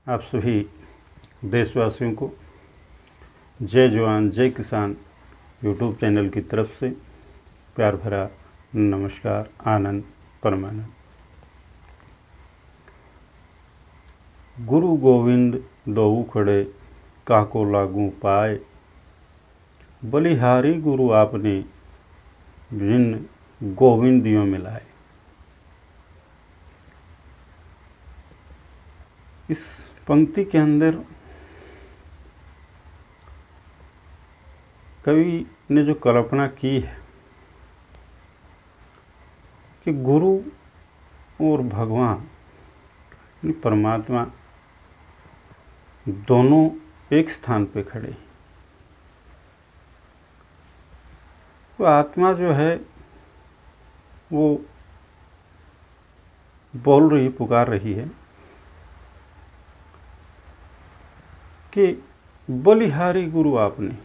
आप सभी देशवासियों को जय जवान जय किसान यूट्यूब चैनल की तरफ से प्यार भरा नमस्कार। आनंद परमानंद। गुरु गोविंद दोऊ खड़े काको लागू पाए, बलिहारी गुरु आपने जिन गोविंदियों मिलाए। इस पंक्ति के अंदर कवि ने जो कल्पना की है कि गुरु और भगवान परमात्मा दोनों एक स्थान पे खड़े हैं। तो आत्मा जो है वो बोल रही, पुकार रही है कि बलिहारी गुरु आपने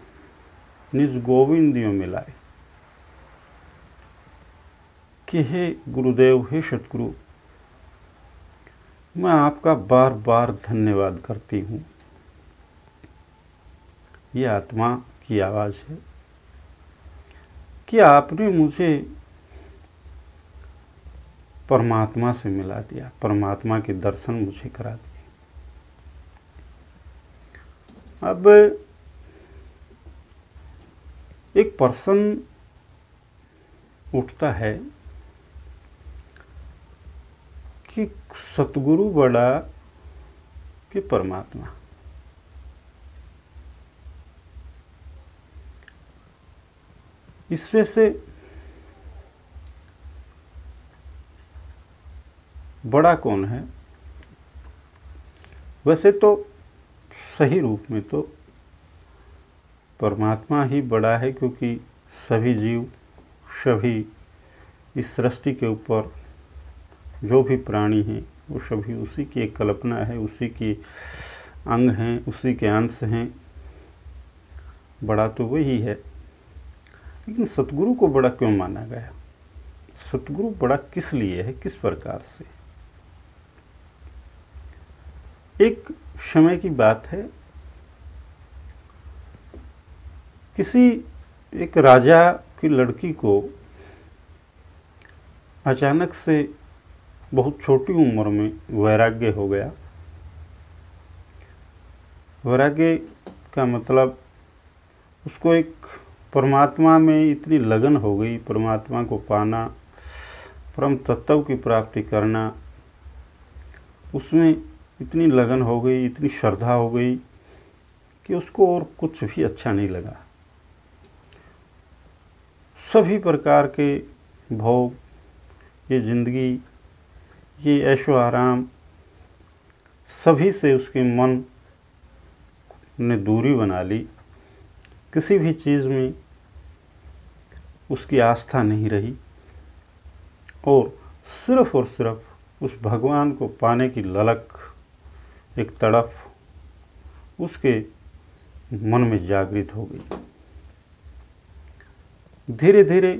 निज गोविंदियों मिलाए, कि हे गुरुदेव, हे सतगुरु, मैं आपका बार बार धन्यवाद करती हूँ। ये आत्मा की आवाज़ है कि आपने मुझे परमात्मा से मिला दिया, परमात्मा के दर्शन मुझे करा दिए। अब एक पर्सन उठता है कि सतगुरु बड़ा कि परमात्मा। इसमें से बड़ा कौन है? वैसे तो सही रूप में तो परमात्मा ही बड़ा है, क्योंकि सभी जीव, सभी इस सृष्टि के ऊपर जो भी प्राणी हैं वो सभी उसी की एक कल्पना है, उसी की अंग हैं, उसी के अंश हैं। बड़ा तो वही है। लेकिन सतगुरु को बड़ा क्यों माना गया? सतगुरु बड़ा किस लिए है, किस प्रकार से? एक समय की बात है, किसी एक राजा की लड़की को अचानक से बहुत छोटी उम्र में वैराग्य हो गया। वैराग्य का मतलब उसको एक परमात्मा में इतनी लगन हो गई, परमात्मा को पाना, परम तत्व की प्राप्ति करना, उसमें इतनी लगन हो गई, इतनी श्रद्धा हो गई कि उसको और कुछ भी अच्छा नहीं लगा। सभी प्रकार के भोग, ये जिंदगी, ये ऐशो आराम, सभी से उसके मन ने दूरी बना ली। किसी भी चीज़ में उसकी आस्था नहीं रही और सिर्फ उस भगवान को पाने की ललक, एक तड़प उसके मन में जागृत हो गई। धीरे धीरे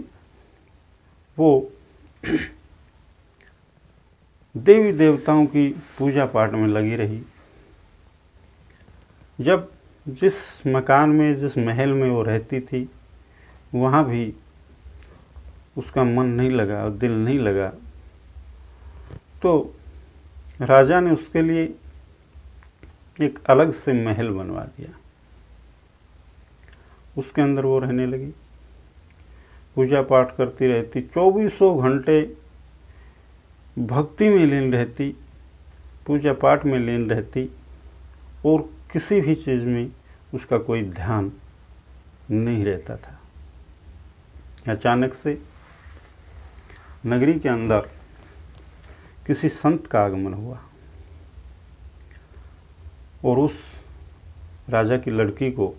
वो देवी देवताओं की पूजा पाठ में लगी रही। जब जिस मकान में, जिस महल में वो रहती थी, वहाँ भी उसका मन नहीं लगा और दिल नहीं लगा, तो राजा ने उसके लिए एक अलग से महल बनवा दिया। उसके अंदर वो रहने लगी, पूजा पाठ करती रहती, 2400 घंटे भक्ति में लीन रहती, पूजा पाठ में लीन रहती और किसी भी चीज़ में उसका कोई ध्यान नहीं रहता था। अचानक से नगरी के अंदर किसी संत का आगमन हुआ और उस राजा की लड़की को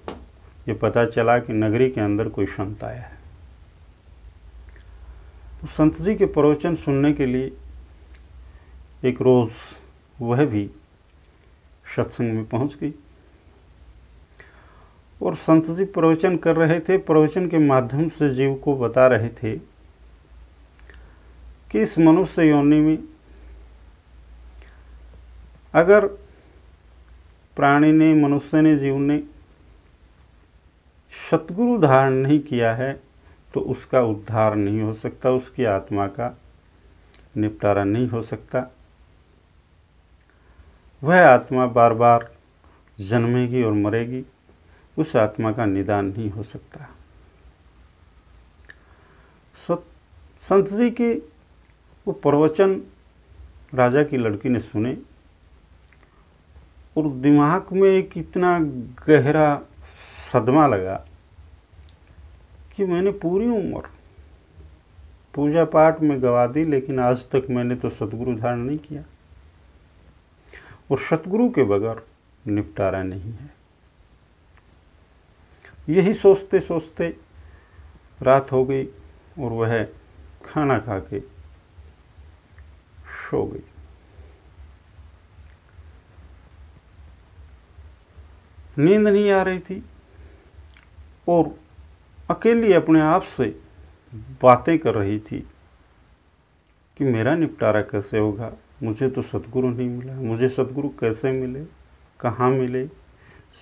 ये पता चला कि नगरी के अंदर कोई संत आया है। तो संत जी के प्रवचन सुनने के लिए एक रोज़ वह भी सत्संग में पहुंच गई और संत जी प्रवचन कर रहे थे। प्रवचन के माध्यम से जीव को बता रहे थे कि इस मनुष्य योनि में अगर प्राणी ने, मनुष्य ने, जीव ने सतगुरु धारण नहीं किया है तो उसका उद्धार नहीं हो सकता, उसकी आत्मा का निपटारा नहीं हो सकता। वह आत्मा बार बार जन्मेगी और मरेगी, उस आत्मा का निदान नहीं हो सकता। संत जी के वो प्रवचन राजा की लड़की ने सुने और दिमाग में एक इतना गहरा सदमा लगा कि मैंने पूरी उम्र पूजा पाठ में गवा दी, लेकिन आज तक मैंने तो सतगुरु धारण नहीं किया और सतगुरु के बगैर निपटारा नहीं है। यही सोचते सोचते रात हो गई और वह खाना खा के सो गई। नींद नहीं आ रही थी और अकेली अपने आप से बातें कर रही थी कि मेरा निपटारा कैसे होगा, मुझे तो सतगुरु नहीं मिला, मुझे सतगुरु कैसे मिले, कहाँ मिले,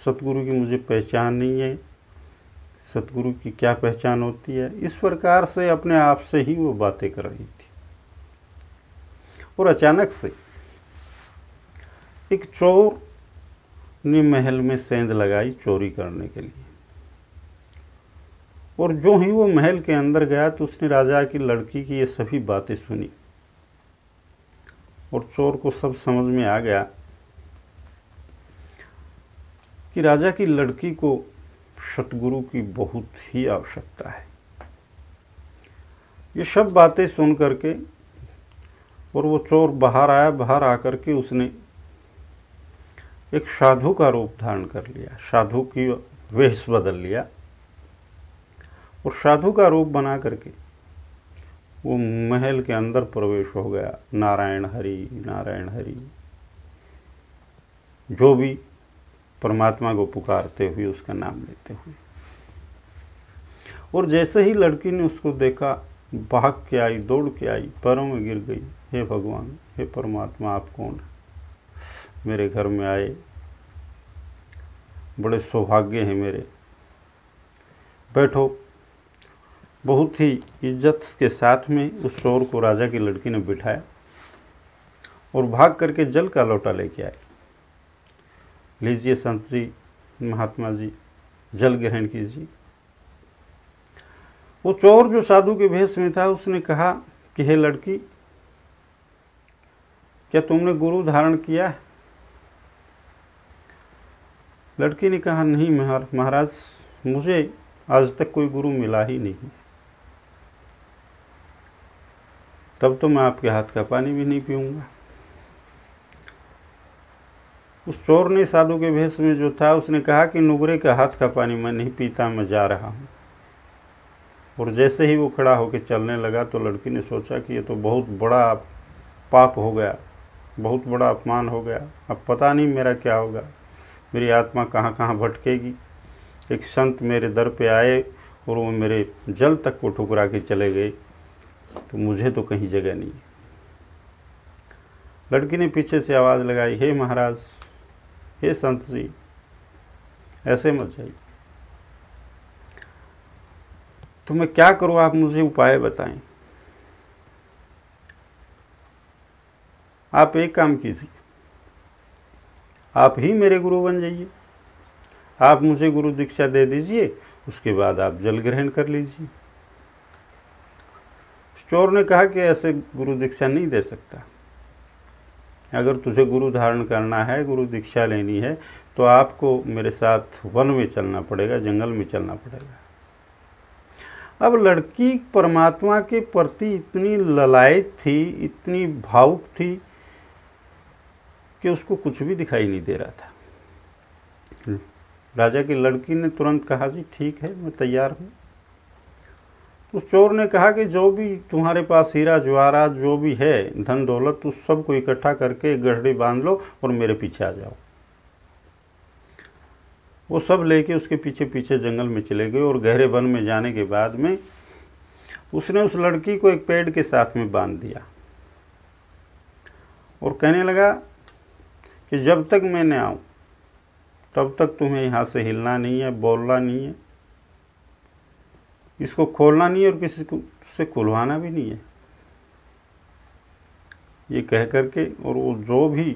सतगुरु की मुझे पहचान नहीं है, सतगुरु की क्या पहचान होती है। इस प्रकार से अपने आप से ही वो बातें कर रही थी और अचानक से एक चोर ने महल में सेंध लगाई चोरी करने के लिए और जो ही वो महल के अंदर गया तो उसने राजा की लड़की की ये सभी बातें सुनी और चोर को सब समझ में आ गया कि राजा की लड़की को सतगुरु की बहुत ही आवश्यकता है। ये सब बातें सुन करके और वो चोर बाहर आया। बाहर आकर के उसने एक साधु का रूप धारण कर लिया, साधु की वेश बदल लिया और साधु का रूप बना करके वो महल के अंदर प्रवेश हो गया। नारायण हरि, नारायण हरि, जो भी परमात्मा को पुकारते हुए, उसका नाम लेते हुए। और जैसे ही लड़की ने उसको देखा, भाग के आई, दौड़ के आई, पैरों में गिर गई। हे भगवान, हे परमात्मा, आप कौन है? मेरे घर में आए, बड़े सौभाग्य हैं मेरे, बैठो। बहुत ही इज्जत के साथ में उस चोर को राजा की लड़की ने बिठाया और भाग करके जल का लोटा लेके आए। लीजिए संत जी, महात्मा जी, जल ग्रहण कीजिए। वो चोर जो साधु के भेष में था, उसने कहा कि हे लड़की, क्या तुमने गुरु धारण किया है? लड़की ने कहा नहीं महाराज, मुझे आज तक कोई गुरु मिला ही नहीं। तब तो मैं आपके हाथ का पानी भी नहीं पीऊंगा। उस चोर ने साधु के भेष में जो था, उसने कहा कि नुगरे का हाथ का पानी मैं नहीं पीता, मैं जा रहा हूँ। और जैसे ही वो खड़ा होकर चलने लगा तो लड़की ने सोचा कि ये तो बहुत बड़ा पाप हो गया, बहुत बड़ा अपमान हो गया। अब पता नहीं मेरा क्या होगा, मेरी आत्मा कहाँ कहाँ भटकेगी। एक संत मेरे दर पे आए और वो मेरे जल तक को ठुकरा के चले गए, तो मुझे तो कहीं जगह नहीं। लड़की ने पीछे से आवाज़ लगाई, हे महाराज, हे संत जी, ऐसे मत जाइए। तो मैं क्या करूं, आप मुझे उपाय बताएं। आप एक काम कीजिए, आप ही मेरे गुरु बन जाइए। आप मुझे गुरु दीक्षा दे दीजिए, उसके बाद आप जल ग्रहण कर लीजिए। चोर ने कहा कि ऐसे गुरु दीक्षा नहीं दे सकता। अगर तुझे गुरु धारण करना है, गुरु दीक्षा लेनी है, तो आपको मेरे साथ वन में चलना पड़ेगा, जंगल में चलना पड़ेगा। अब लड़की परमात्मा के प्रति इतनी ललायत थी, इतनी भावुक थी कि उसको कुछ भी दिखाई नहीं दे रहा था। राजा की लड़की ने तुरंत कहा, जी ठीक है, मैं तैयार हूँ। उस चोर ने कहा कि जो भी तुम्हारे पास हीरा ज्वारा जो भी है, धन दौलत, उस सब को इकट्ठा करके एक गठड़ी बांध लो और मेरे पीछे आ जाओ। वो सब लेके उसके पीछे पीछे जंगल में चले गए और गहरे वन में जाने के बाद में उसने उस लड़की को एक पेड़ के साथ में बांध दिया और कहने लगा कि जब तक मैं न आऊँ, तब तक तुम्हें यहाँ से हिलना नहीं है, बोलना नहीं है, इसको खोलना नहीं है और किसी को से खुलवाना भी नहीं है। ये कह करके और वो जो भी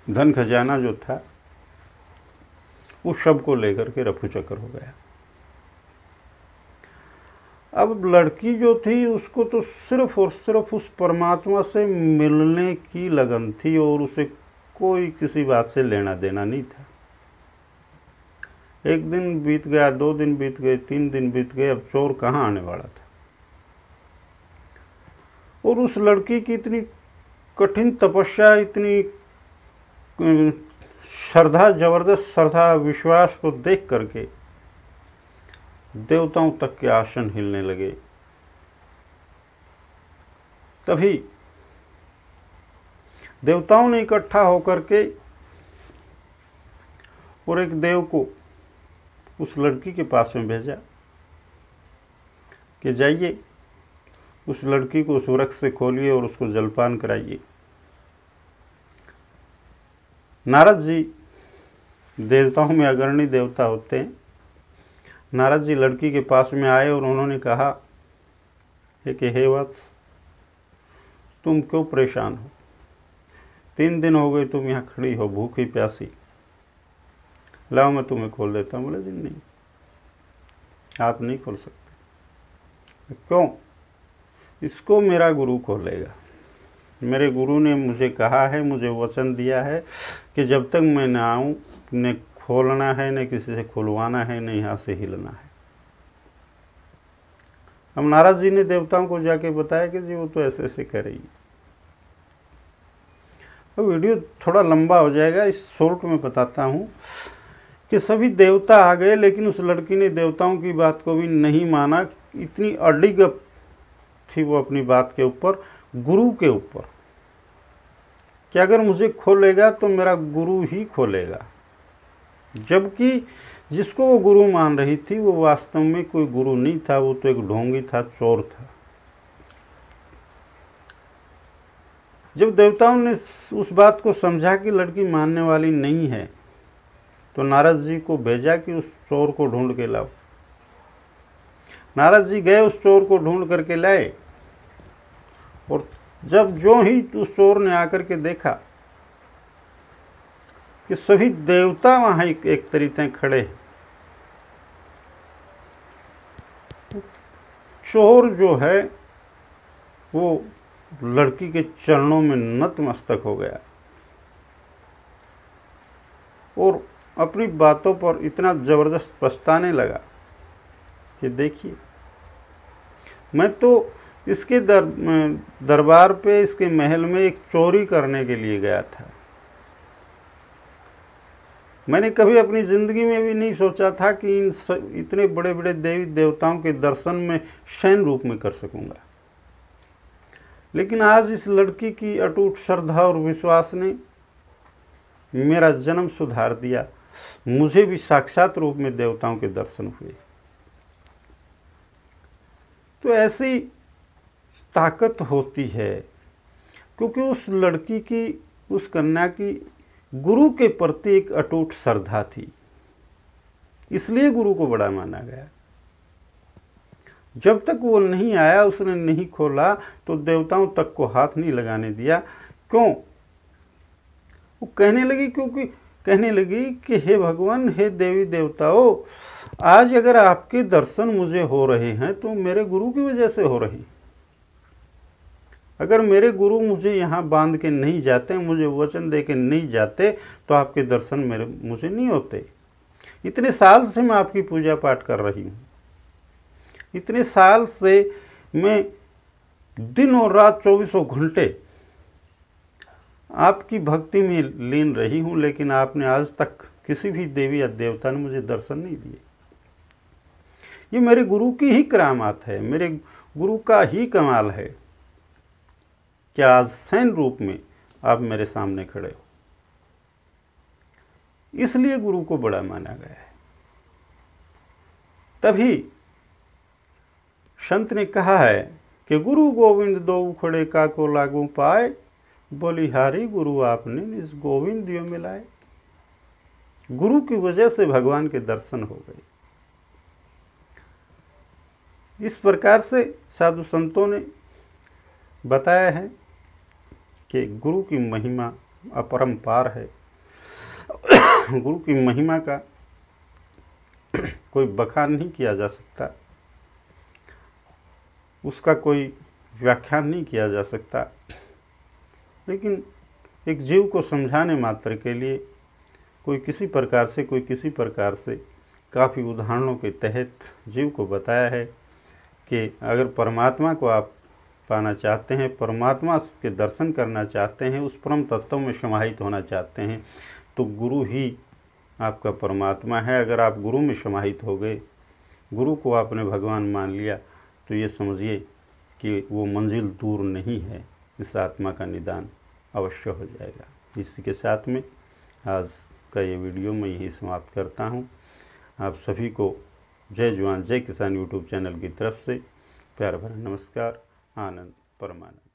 धन खजाना जो था उस सब को लेकर के रफू चक्कर हो गया। अब लड़की जो थी उसको तो सिर्फ और सिर्फ उस परमात्मा से मिलने की लगन थी और उसे कोई किसी बात से लेना देना नहीं था। एक दिन बीत गया, 2 दिन बीत गए, 3 दिन बीत गए, अब चोर कहाँ आने वाला था। और उस लड़की की इतनी कठिन तपस्या, इतनी श्रद्धा, जबरदस्त श्रद्धा, विश्वास को देख करके देवताओं तक के आसन हिलने लगे। तभी देवताओं ने इकट्ठा होकर के और एक देव को उस लड़की के पास में भेजा कि जाइए उस लड़की को उस वृक्ष से खोलिए और उसको जलपान कराइए। नारद जी देवताओं में अग्रणी देवता होते हैं। नारद जी लड़की के पास में आए और उन्होंने कहा कि हे वत्स, तुम क्यों परेशान हो? 3 दिन हो गए तुम यहाँ खड़ी हो भूखी प्यासी, लाओ मैं तुम्हें खोल देता हूँ। बोले जी नहीं, आप नहीं खोल सकते। क्यों? इसको मेरा गुरु खोलेगा। मेरे गुरु ने मुझे कहा है, मुझे वचन दिया है कि जब तक मैं न आऊँ, न खोलना है, न किसी से खुलवाना है, न यहाँ से हिलना है। अब नारद जी ने देवताओं को जाके बताया कि जी वो तो ऐसे ऐसे कर रही है। अब वीडियो थोड़ा लंबा हो जाएगा, इस शॉर्ट में बताता हूँ कि सभी देवता आ गए, लेकिन उस लड़की ने देवताओं की बात को भी नहीं माना। इतनी अडिग थी वो अपनी बात के ऊपर, गुरु के ऊपर, कि अगर मुझे खोलेगा तो मेरा गुरु ही खोलेगा। जबकि जिसको वो गुरु मान रही थी वो वास्तव में कोई गुरु नहीं था, वो तो एक ढोंगी था, चोर था। जब देवताओं ने उस बात को समझा कि लड़की मानने वाली नहीं है, तो नारद जी को भेजा कि उस चोर को ढूंढ के लाओ। नारद जी गए, उस चोर को ढूंढ करके लाए। और जब जो ही उस चोर ने आकर के देखा कि सभी देवता वहां एक तरीके खड़े, चोर जो है वो लड़की के चरणों में नतमस्तक हो गया और अपनी बातों पर इतना जबरदस्त पछताने लगा कि देखिए, मैं तो इसके दरबार पे, इसके महल में एक चोरी करने के लिए गया था। मैंने कभी अपनी जिंदगी में भी नहीं सोचा था कि इतने बड़े बड़े देवी देवताओं के दर्शन में शयन रूप में कर सकूंगा। लेकिन आज इस लड़की की अटूट श्रद्धा और विश्वास ने मेरा जन्म सुधार दिया। मुझे भी साक्षात रूप में देवताओं के दर्शन हुए। तो ऐसी ताकत होती है, क्योंकि उस लड़की की, उस कन्या की गुरु के प्रति एक अटूट श्रद्धा थी, इसलिए गुरु को बड़ा माना गया। जब तक वो नहीं आया, उसने नहीं खोला, तो देवताओं तक को हाथ नहीं लगाने दिया। क्यों? वो कहने लगी कि हे भगवान, हे देवी देवताओं, आज अगर आपके दर्शन मुझे हो रहे हैं तो मेरे गुरु की वजह से हो रहे हैं। अगर मेरे गुरु मुझे यहाँ बांध के नहीं जाते, मुझे वचन दे के नहीं जाते, तो आपके दर्शन मुझे नहीं होते। इतने साल से मैं आपकी पूजा पाठ कर रही हूँ, इतने साल से मैं दिन और रात 24 घंटे आपकी भक्ति में लीन रही हूँ, लेकिन आपने आज तक किसी भी देवी या देवता ने मुझे दर्शन नहीं दिए। ये मेरे गुरु की ही करामात है, मेरे गुरु का ही कमाल है कि आज शयन रूप में आप मेरे सामने खड़े हो। इसलिए गुरु को बड़ा माना गया है। तभी संत ने कहा है कि गुरु गोविंद दो खड़े का को लागू पाए, बोलिहारी गुरु आपने इस गोविंद दियो मिलाए। गुरु की वजह से भगवान के दर्शन हो गए। इस प्रकार से साधु संतों ने बताया है कि गुरु की महिमा अपरंपार है। गुरु की महिमा का कोई बखान नहीं किया जा सकता, उसका कोई व्याख्यान नहीं किया जा सकता। लेकिन एक जीव को समझाने मात्र के लिए कोई किसी प्रकार से काफ़ी उदाहरणों के तहत जीव को बताया है कि अगर परमात्मा को आप पाना चाहते हैं, परमात्मा के दर्शन करना चाहते हैं, उस परम तत्व में समाहित होना चाहते हैं, तो गुरु ही आपका परमात्मा है। अगर आप गुरु में समाहित हो गए, गुरु को आपने भगवान मान लिया, तो ये समझिए कि वो मंजिल दूर नहीं है, इस आत्मा का निदान अवश्य हो जाएगा। इसी के साथ में आज का ये वीडियो मैं यही समाप्त करता हूँ। आप सभी को जय जवान जय किसान यूट्यूब चैनल की तरफ से प्यार भरा नमस्कार। आनंद परमानंद।